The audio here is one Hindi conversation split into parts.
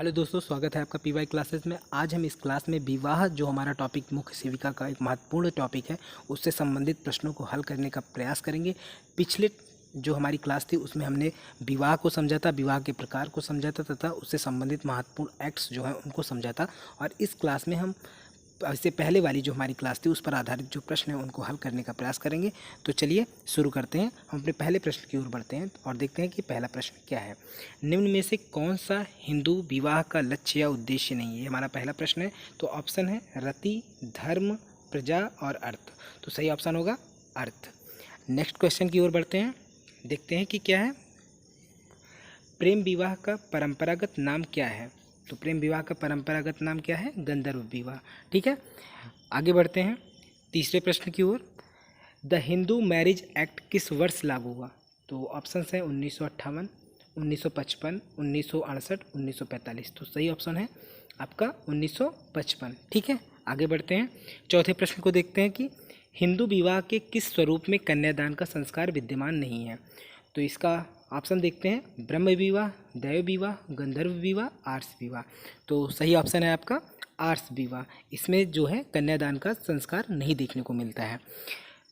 हेलो दोस्तों, स्वागत है आपका पीवाई क्लासेस में। आज हम इस क्लास में विवाह जो हमारा टॉपिक मुख्य सेविका का एक महत्वपूर्ण टॉपिक है उससे संबंधित प्रश्नों को हल करने का प्रयास करेंगे। पिछले जो हमारी क्लास थी उसमें हमने विवाह को समझा था, विवाह के प्रकार को समझा था तथा उससे संबंधित महत्वपूर्ण एक्ट्स जो हैं उनको समझा था। और इस क्लास में हम इससे पहले वाली जो हमारी क्लास थी उस पर आधारित जो प्रश्न हैं उनको हल करने का प्रयास करेंगे। तो चलिए शुरू करते हैं। हम अपने पहले प्रश्न की ओर बढ़ते हैं और देखते हैं कि पहला प्रश्न क्या है। निम्न में से कौन सा हिंदू विवाह का लक्ष्य या उद्देश्य नहीं है? ये हमारा पहला प्रश्न है। तो ऑप्शन है रति, धर्म, प्रजा और अर्थ। तो सही ऑप्शन होगा अर्थ। नेक्स्ट क्वेश्चन की ओर बढ़ते हैं, देखते हैं कि क्या है। प्रेम विवाह का परंपरागत नाम क्या है? तो प्रेम विवाह का परंपरागत नाम क्या है? गंधर्व विवाह। ठीक है, आगे बढ़ते हैं तीसरे प्रश्न की ओर। द हिंदू मैरिज एक्ट किस वर्ष लागू हुआ? तो ऑप्शंस हैं 1958, 1955, 1968, 1945। तो सही ऑप्शन है आपका 1955। ठीक है, आगे बढ़ते हैं चौथे प्रश्न को देखते हैं कि हिंदू विवाह के किस स्वरूप में कन्यादान का संस्कार विद्यमान नहीं है? तो इसका ऑप्शन देखते हैं ब्रह्म विवाह, दैव विवाह, गंधर्व विवाह, आर्ष विवाह। तो सही ऑप्शन है आपका आर्ष विवाह। इसमें जो है कन्यादान का संस्कार नहीं देखने को मिलता है।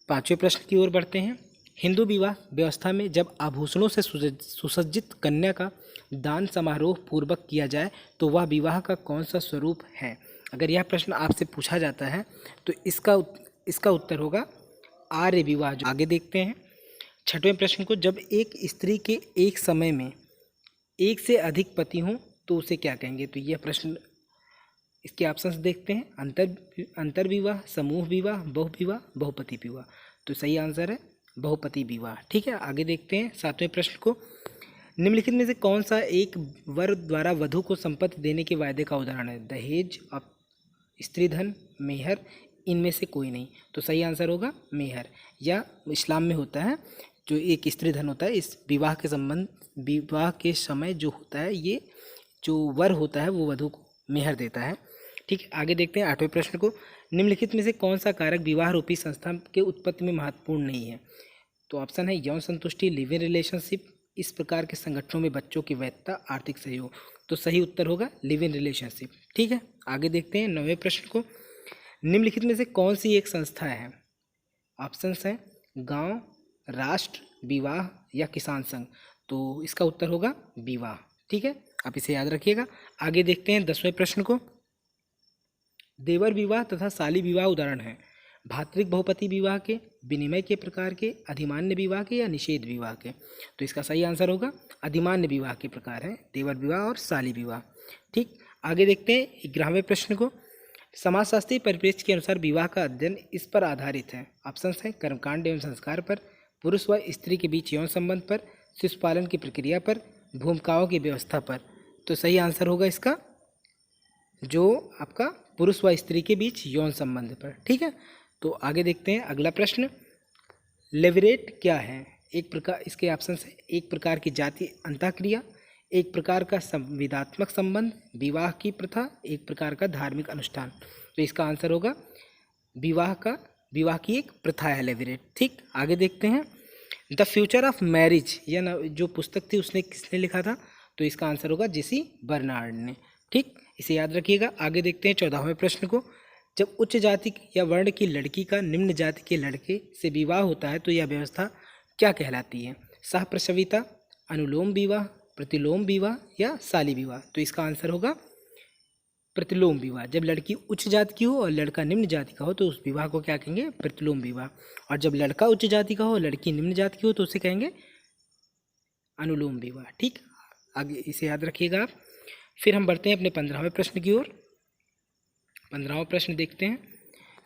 पांचवें प्रश्न की ओर बढ़ते हैं। हिंदू विवाह व्यवस्था में जब आभूषणों से सुसज्जित कन्या का दान समारोह पूर्वक किया जाए तो वह विवाह का कौन सा स्वरूप है? अगर यह प्रश्न आपसे पूछा जाता है तो इसका उत्तर होगा आर्य विवाह। जो आगे देखते हैं छठवें प्रश्न को, जब एक स्त्री के एक समय में एक से अधिक पति हों तो उसे क्या कहेंगे? तो यह प्रश्न, इसके ऑप्शंस देखते हैं अंतर विवाह, समूह विवाह, बहु विवाह, बहुपति विवाह। तो सही आंसर है बहुपति विवाह। ठीक है, आगे देखते हैं सातवें प्रश्न को। निम्नलिखित में से कौन सा एक वर द्वारा वधु को संपत्ति देने के वायदे का उदाहरण है? दहेज, स्त्रीधन, मेहर, इनमें से कोई नहीं। तो सही आंसर होगा मेहर। या इस्लाम में होता है जो एक स्त्रीधन होता है, इस विवाह के समय जो होता है, ये जो वर होता है वो वधु को मेहर देता है। ठीक है, आगे देखते हैं आठवें प्रश्न को। निम्नलिखित में से कौन सा कारक विवाह रूपी संस्था के उत्पत्ति में महत्वपूर्ण नहीं है? तो ऑप्शन है यौन संतुष्टि, लिव इन रिलेशनशिप, इस प्रकार के संगठनों में बच्चों की वैधता, आर्थिक सहयोग। तो सही उत्तर होगा लिव इन रिलेशनशिप। ठीक है, आगे देखते हैं नौवें प्रश्न को। निम्नलिखित में से कौन सी एक संस्था है? ऑप्शंस हैं गांव, राष्ट्र, विवाह या किसान संघ। तो इसका उत्तर होगा विवाह। ठीक है, आप इसे याद रखिएगा। आगे देखते हैं 10वें प्रश्न को। देवर विवाह तथा शाली विवाह उदाहरण हैं भातृक बहुपति विवाह के, विनिमय के प्रकार के, अधिमान्य विवाह के या निषेध विवाह के। तो इसका सही आंसर होगा अधिमान्य विवाह के प्रकार हैं देवर विवाह और शाली विवाह। ठीक, आगे देखते हैं 11वें प्रश्न को। समाजशास्त्रीय परिप्रेक्ष्य के अनुसार विवाह का अध्ययन इस पर आधारित है। ऑप्शंस हैं कर्मकांड एवं संस्कार पर, पुरुष व स्त्री के बीच यौन संबंध पर, शिशुपालन की प्रक्रिया पर, भूमिकाओं की व्यवस्था पर। तो सही आंसर होगा इसका जो आपका पुरुष व स्त्री के बीच यौन संबंध पर। ठीक है, तो आगे देखते हैं अगला प्रश्न। लेवरेट क्या है? एक प्रकार, इसके ऑप्शन है एक प्रकार की जाति अंतःक्रिया, एक प्रकार का संविदात्मक संबंध, विवाह की प्रथा, एक प्रकार का धार्मिक अनुष्ठान। तो इसका आंसर होगा विवाह की एक प्रथा है लेवरेट। ठीक, आगे देखते हैं द फ्यूचर ऑफ मैरिज, या जो पुस्तक थी उसने किसने लिखा था? तो इसका आंसर होगा जेसी बर्नार्ड ने। ठीक, इसे याद रखिएगा। आगे देखते हैं 14वें प्रश्न को। जब उच्च जाति या वर्ण की लड़की का निम्न जाति के लड़के से विवाह होता है तो यह व्यवस्था क्या कहलाती है? सहप्रसविता, अनुलोम विवाह, प्रतिलोम विवाह या शाली विवाह। तो इसका आंसर होगा प्रतिलोम विवाह। जब लड़की उच्च जाति की हो और लड़का निम्न जाति का हो तो उस विवाह को क्या कहेंगे? प्रतिलोम विवाह। और जब लड़का उच्च जाति का हो और लड़की निम्न जाति की हो तो उसे कहेंगे अनुलोम विवाह। ठीक, आगे इसे याद रखिएगा आप। फिर हम बढ़ते हैं अपने 15वें प्रश्न की ओर। 15वां प्रश्न देखते हैं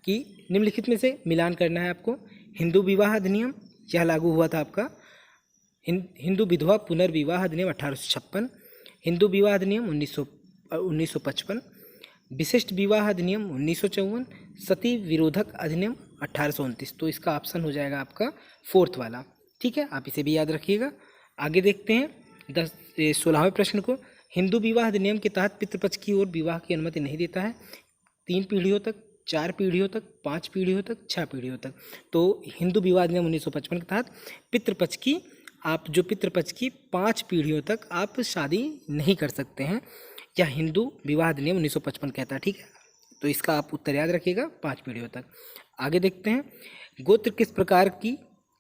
कि निम्नलिखित में से मिलान करना है आपको। हिंदू विवाह अधिनियम, यह लागू हुआ था आपका हिंदू विधवा पुनर्विवाह अधिनियम 1856, हिंदू विवाह अधिनियम 1955, विशिष्ट विवाह अधिनियम 1954, सती विरोधक अधिनियम 1829। तो इसका ऑप्शन हो जाएगा आपका फोर्थ वाला। ठीक है, आप इसे भी याद रखिएगा। आगे देखते हैं 16वें प्रश्न को। हिंदू विवाह अधिनियम के तहत पितृपक्ष की ओर विवाह की अनुमति नहीं देता है 3 पीढ़ियों तक, 4 पीढ़ियों तक, 5 पीढ़ियों तक, 6 पीढ़ियों तक। तो हिंदू विवाह अधिनियम 1955 के तहत पितृपक्ष की 5 पीढ़ियों तक आप शादी नहीं कर सकते हैं। या हिंदू विवाह अधिनियम 1955 कहता है। ठीक है, तो इसका आप उत्तर याद रखिएगा 5 पीढ़ियों तक। आगे देखते हैं, गोत्र किस प्रकार की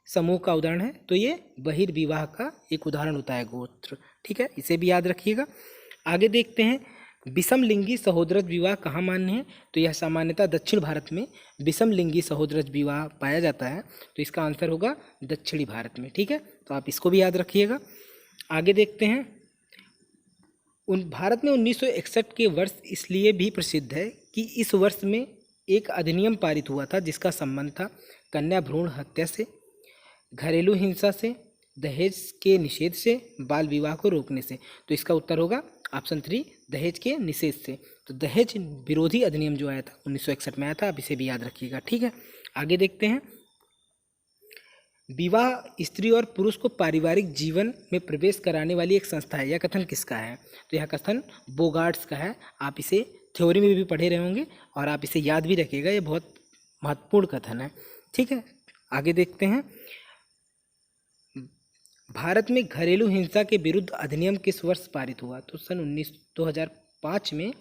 समूह का उदाहरण है? तो ये बहिर्विवाह का एक उदाहरण होता है गोत्र। ठीक है, इसे भी याद रखिएगा। आगे देखते हैं, विषम लिंगी सहोदरज विवाह कहाँ मान्य है? तो यह सामान्यतः दक्षिण भारत में विषम लिंगी सहोदरज विवाह पाया जाता है, तो इसका आंसर होगा दक्षिणी भारत में। ठीक है, तो आप इसको भी याद रखिएगा। आगे देखते हैं, भारत में 1961 के वर्ष इसलिए भी प्रसिद्ध है कि इस वर्ष में एक अधिनियम पारित हुआ था जिसका संबंध था कन्या भ्रूण हत्या से, घरेलू हिंसा से, दहेज के निषेध से, बाल विवाह को रोकने से। तो इसका उत्तर होगा ऑप्शन 3, दहेज के निषेध से। तो दहेज विरोधी अधिनियम जो आया था 1961 में आया था, आप इसे भी याद रखिएगा। ठीक है, आगे देखते हैं, विवाह स्त्री और पुरुष को पारिवारिक जीवन में प्रवेश कराने वाली एक संस्था है। यह कथन किसका है? तो यह कथन बोगार्ट्स का है। आप इसे थ्योरी में भी पढ़े रहे होंगे और आप इसे याद भी रखिएगा, ये बहुत महत्वपूर्ण कथन है। ठीक है, आगे देखते हैं, भारत में घरेलू हिंसा के विरुद्ध अधिनियम किस वर्ष पारित हुआ? तो सन 2005 में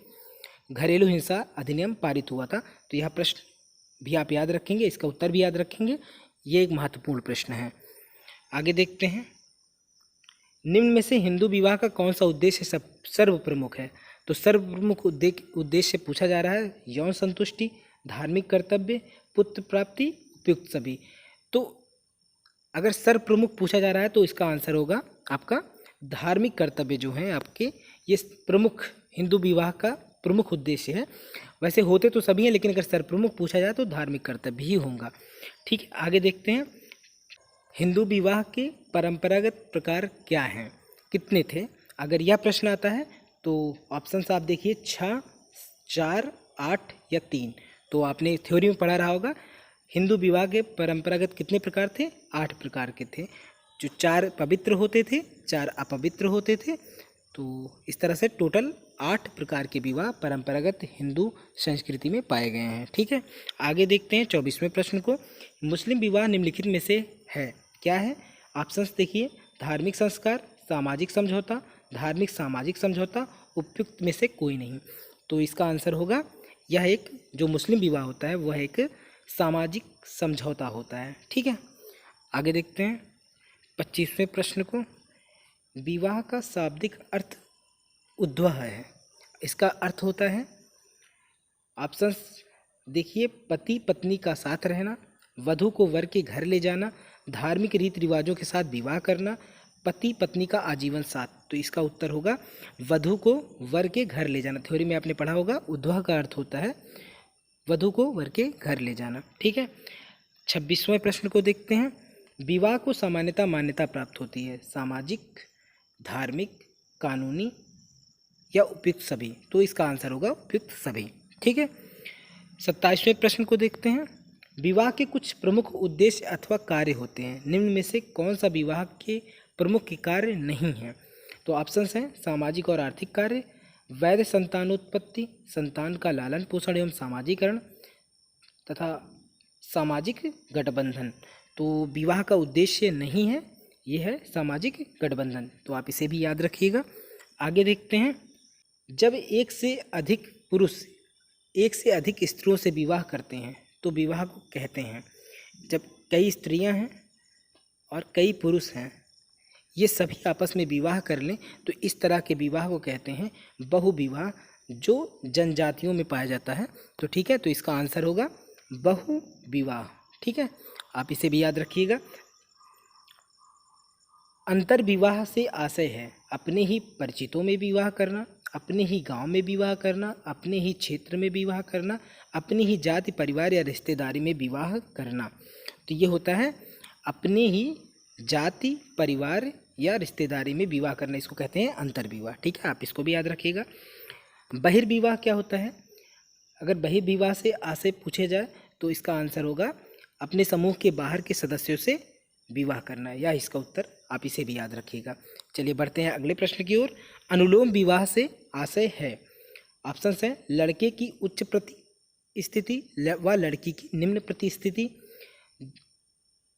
घरेलू हिंसा अधिनियम पारित हुआ था। तो यह प्रश्न भी आप याद रखेंगे, इसका उत्तर भी याद रखेंगे, ये एक महत्वपूर्ण प्रश्न है। आगे देखते हैं, निम्न में से हिंदू विवाह का कौन सा उद्देश्य सर्व प्रमुख है? तो सर्व प्रमुख उद्देश्य पूछा जा रहा है यौन संतुष्टि, धार्मिक कर्तव्य, पुत्र प्राप्ति, उपयुक्त सभी। तो अगर सर्व प्रमुख पूछा जा रहा है तो इसका आंसर होगा आपका धार्मिक कर्तव्य जो है आपके, ये प्रमुख हिंदू विवाह का प्रमुख उद्देश्य है। वैसे होते तो सभी हैं, लेकिन अगर सर्व प्रमुख पूछा जाए तो धार्मिक कर्तव्य ही होगा। ठीक है, आगे देखते हैं, हिंदू विवाह के परंपरागत प्रकार क्या हैं, कितने थे? अगर यह प्रश्न आता है तो ऑप्शंस आप देखिए 6, 4, 8 या 3। तो आपने थ्योरी में पढ़ा रहा होगा, हिंदू विवाह के परंपरागत कितने प्रकार थे? 8 प्रकार के थे, जो 4 पवित्र होते थे, 4 अपवित्र होते थे। तो इस तरह से टोटल 8 प्रकार के विवाह परंपरागत हिंदू संस्कृति में पाए गए हैं। ठीक है, आगे देखते हैं 24वें प्रश्न को, मुस्लिम विवाह निम्नलिखित में से है, क्या है? ऑप्शंस देखिए, धार्मिक संस्कार, सामाजिक समझौता, धार्मिक सामाजिक समझौता, उपयुक्त में से कोई नहीं। तो इसका आंसर होगा, यह एक जो मुस्लिम विवाह होता है वह एक सामाजिक समझौता होता है। ठीक है, आगे देखते हैं 25वें प्रश्न को, विवाह का शाब्दिक अर्थ उद्वह है, इसका अर्थ होता है, ऑप्शंस देखिए, पति पत्नी का साथ रहना, वधू को वर के घर ले जाना, धार्मिक रीति रिवाजों के साथ विवाह करना, पति पत्नी का आजीवन साथ। तो इसका उत्तर होगा वधू को वर के घर ले जाना। थ्योरी में आपने पढ़ा होगा, उद्वह का अर्थ होता है वधू को वर के घर ले जाना। ठीक है, 26वें प्रश्न को देखते हैं, विवाह को सामान्यतः मान्यता प्राप्त होती है, सामाजिक, धार्मिक, कानूनी या उपयुक्त सभी। तो इसका आंसर होगा उपयुक्त सभी। ठीक है, 27वें प्रश्न को देखते हैं, विवाह के कुछ प्रमुख उद्देश्य अथवा कार्य होते हैं, निम्न में से कौन सा विवाह के प्रमुख कार्य नहीं है? तो ऑप्शंस हैं सामाजिक और आर्थिक कार्य, वैध संतानोत्पत्ति, संतान का लालन पोषण एवं सामाजिकरण तथा सामाजिक गठबंधन। तो विवाह का उद्देश्य नहीं है, ये है सामाजिक गठबंधन। तो आप इसे भी याद रखिएगा। आगे देखते हैं, जब एक से अधिक पुरुष एक से अधिक स्त्रियों से विवाह करते हैं तो विवाह को कहते हैं। जब कई स्त्रियां हैं और कई पुरुष हैं, ये सभी आपस में विवाह कर लें तो इस तरह के विवाह को कहते हैं बहुविवाह, जो जनजातियों में पाया जाता है। तो ठीक है, तो इसका आंसर होगा बहुविवाह। ठीक है, आप इसे भी याद रखिएगा। अंतर विवाह से आशय है अपने ही परिचितों में विवाह करना, अपने ही गांव में विवाह करना, अपने ही क्षेत्र में विवाह करना, अपनी ही जाति परिवार या रिश्तेदारी में विवाह करना। तो ये होता है अपने ही जाति परिवार या रिश्तेदारी में विवाह करना, इसको कहते हैं अंतर विवाह। ठीक है, आप इसको भी याद रखिएगा। बहिर्विवाह क्या होता है? अगर बहिर्विवाह से आशय पूछे जाए तो इसका आंसर होगा अपने समूह के बाहर के सदस्यों से विवाह करना, या इसका उत्तर आप इसे भी याद रखिएगा। चलिए बढ़ते हैं अगले प्रश्न की ओर। अनुलोम विवाह से आशय है, ऑप्शन है लड़के की उच्च प्रतिस्थिति व लड़की की निम्न प्रतिस्थिति,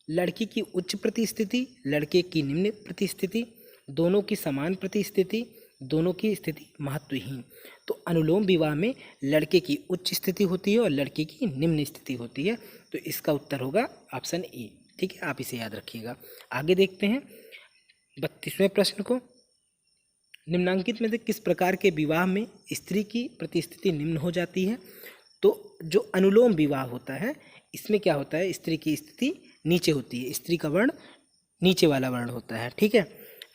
लड़की की उच्च प्रतिस्थिति, लड़के की निम्न प्रतिस्थिति, दोनों की समान प्रतिस्थिति, दोनों की स्थिति महत्वहीन। तो अनुलोम विवाह में लड़के की उच्च स्थिति होती है और लड़के की निम्न स्थिति होती है। तो इसका उत्तर होगा ऑप्शन ए। ठीक है, आप इसे याद रखिएगा। आगे देखते हैं 32वें प्रश्न को। निम्नांकित में से किस प्रकार के विवाह में स्त्री की प्रतिस्थिति निम्न हो जाती है? तो जो अनुलोम विवाह होता है इसमें क्या होता है, स्त्री की स्थिति नीचे होती है, स्त्री का वर्ण नीचे वाला वर्ण होता है। ठीक है,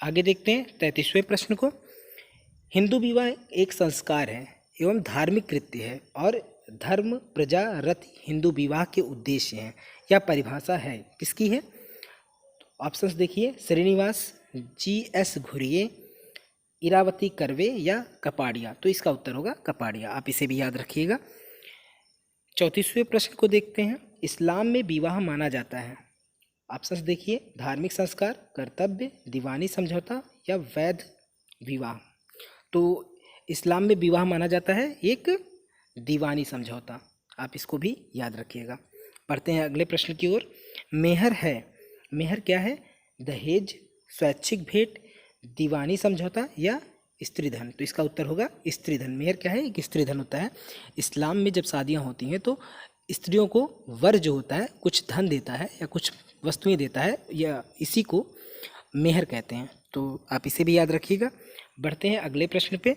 आगे देखते हैं 33वें प्रश्न को। हिंदू विवाह एक संस्कार है एवं धार्मिक कृत्य है और धर्म प्रजा रति हिंदू विवाह के उद्देश्य हैं। यह परिभाषा है किसकी है? ऑप्शंस देखिए, श्रीनिवास, जी.एस. घुरिये, इरावती कर्वे या कपाड़िया। तो इसका उत्तर होगा कपाड़िया, आप इसे भी याद रखिएगा। 34वें प्रश्न को देखते हैं। इस्लाम में विवाह माना जाता है, ऑप्शंस देखिए, धार्मिक संस्कार, कर्तव्य, दीवानी समझौता या वैध विवाह। तो इस्लाम में विवाह माना जाता है एक दीवानी समझौता, आप इसको भी याद रखिएगा। पढ़ते हैं अगले प्रश्न की ओर। मेहर है, मेहर क्या है? दहेज, स्वैच्छिक भेंट, दीवानी समझौता या स्त्रीधन। तो इसका उत्तर होगा स्त्रीधन। मेहर क्या है? एक स्त्रीधन होता है। इस्लाम में जब शादियां होती हैं तो स्त्रियों को वर जो होता है कुछ धन देता है या कुछ वस्तुएं देता है, या इसी को मेहर कहते हैं। तो आप इसे भी याद रखिएगा। बढ़ते हैं अगले प्रश्न पे।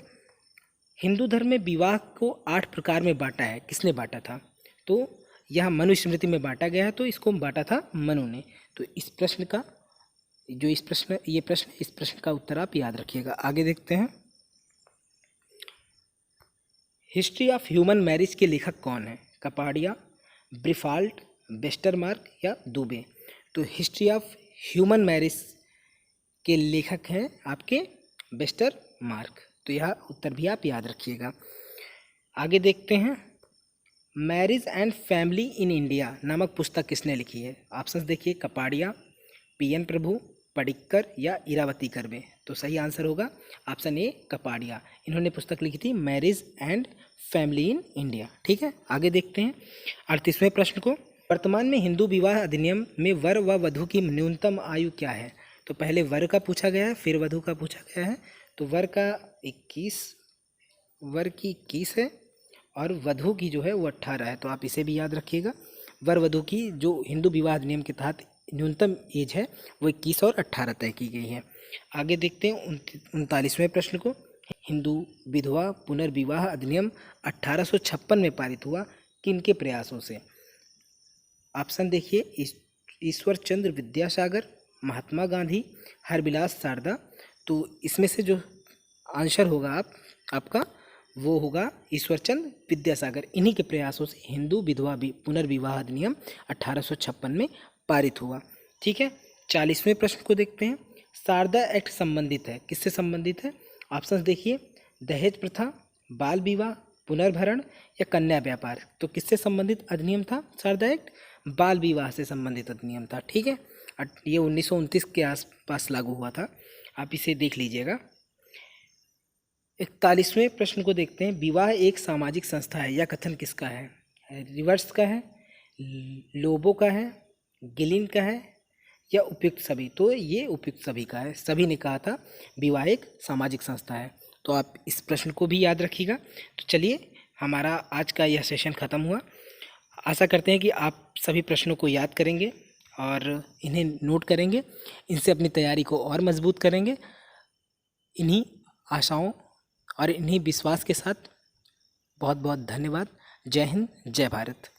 हिंदू धर्म में विवाह को 8 प्रकार में बांटा है, किसने बांटा था? तो यह मनुस्मृति में बांटा गया है, तो इसको बांटा था मनु ने। तो इस प्रश्न का इस प्रश्न का उत्तर आप याद रखिएगा। आगे देखते हैं। हिस्ट्री ऑफ ह्यूमन मैरिज के लेखक कौन है? कपाड़िया, ब्रिफाल्ट, वेस्टरमार्क या दुबे। तो हिस्ट्री ऑफ ह्यूमन मैरिज के लेखक हैं आपके वेस्टरमार्क। तो यह उत्तर भी आप याद रखिएगा। आगे देखते हैं। Marriage and family in India नामक पुस्तक किसने लिखी है? ऑप्शंस देखिए, कपाड़िया, पी.एन. प्रभु, पडिक्कर या इरावती कर्वे। तो सही आंसर होगा ऑप्शन ए, कपाड़िया। इन्होंने पुस्तक लिखी थी marriage and family in India. ठीक है, आगे देखते हैं 38वें प्रश्न को। वर्तमान में हिंदू विवाह अधिनियम में वर व वधू की न्यूनतम आयु क्या है? तो पहले वर का पूछा गया है, फिर वधू का पूछा गया है। तो वर की 21 है और वधू की जो है वो 18 है। तो आप इसे भी याद रखिएगा। वर वधू की जो हिंदू विवाह अधिनियम के तहत न्यूनतम एज है वो 21 और 18 तय की गई है। आगे देखते हैं 39वें प्रश्न को। हिंदू विधवा पुनर्विवाह अधिनियम 1856 में पारित हुआ किनके प्रयासों से? ऑप्शन देखिए, ईश्वर चंद्र विद्यासागर, महात्मा गांधी, हरबिलास शारदा। तो इसमें से जो आंसर होगा आपका वो होगा ईश्वरचंद विद्यासागर। इन्हीं के प्रयासों से हिंदू विधवा पुनर्विवाह अधिनियम 1856 में पारित हुआ। ठीक है, 40वें प्रश्न को देखते हैं। शारदा एक्ट संबंधित है, किससे संबंधित है? ऑप्शंस देखिए, दहेज प्रथा, बाल विवाह, पुनर्भरण या कन्या व्यापार। तो किससे संबंधित अधिनियम था शारदा एक्ट? बाल विवाह से संबंधित अधिनियम था। ठीक है, ये 1929 के आसपास लागू हुआ था, आप इसे देख लीजिएगा। 41वें प्रश्न को देखते हैं। विवाह एक सामाजिक संस्था है, यह कथन किसका है? रिवर्स का है, लोबो का है, गिलिन का है या उपयुक्त सभी? तो ये उपयुक्त सभी का है। सभी ने कहा था विवाह एक सामाजिक संस्था है। तो आप इस प्रश्न को भी याद रखिएगा। तो चलिए, हमारा आज का यह सेशन ख़त्म हुआ। आशा करते हैं कि आप सभी प्रश्नों को याद करेंगे और इन्हें नोट करेंगे, इनसे अपनी तैयारी को और मजबूत करेंगे। इन्हीं आशाओं और इन्हीं विश्वास के साथ बहुत बहुत धन्यवाद। जय हिंद, जय भारत।